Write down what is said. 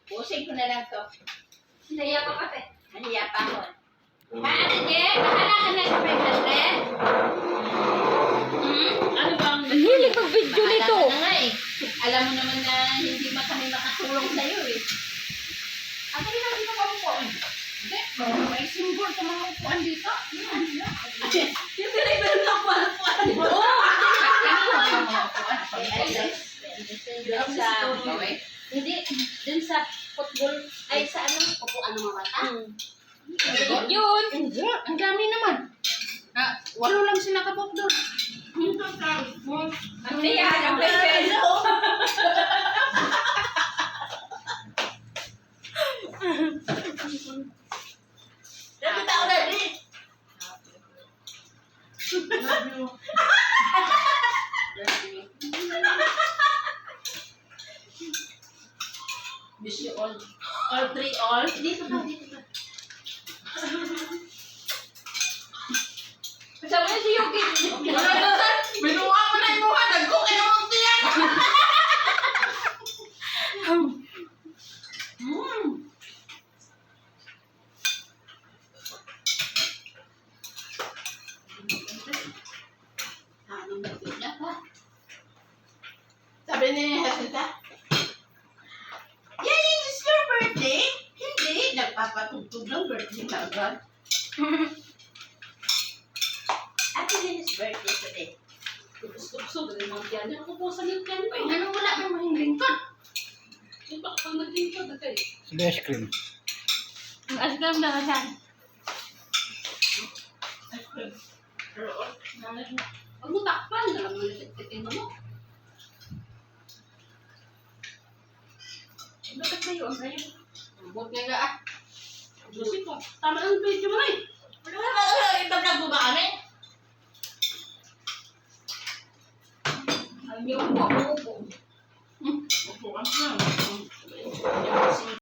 Pusing ko na lang to. Naiya ka pati. Haniya pa ako. Ate Je, bahala ka na sa 500. Ano bang... Ang hilig pag video Bahala nito. ka na nga eh. Alam mo naman na hindi man kami makatulong sa'yo eh. Ate, hindi ka mamupuan. Hindi, may simbol sa mga upuan dito. Yan. Yung pinay-pero na ako mamupuan. Oo! Hindi, dun sa football, ay sa ano, upuan ng mga bata. Yun. Hindi, ang dami naman. Walo lang sila kabok doon. Ang niya, ang peso. Dapat tao na din. Wish you all three all. Dito ka, dito ka. Sabi niya si Yuki. Binuha mo na yung mukha, nagko kayo ang tiyan. Sabi ni Jacinta, "Yay, it's your birthday?" Hindi, nagpapatugtog ng birthday na agad. Ate Lily's birthday today. Gusto rin mga tiyan. Yung kupusan yung tiyan pa eh. Anong wala ng mahing lingkod? Yung baka pang nag-lingkod na kayo. Sige, ice cream. Ang aslam na ka siya. Huwag mo takpan. Alam mo yung titima mo. Bakit kayo? Ang kayo? Buot nga nga ah. Gusto ko. Tama ang video mo na eh. Iba-vlog mo ba kami? Ayaw mo. Upo ka na.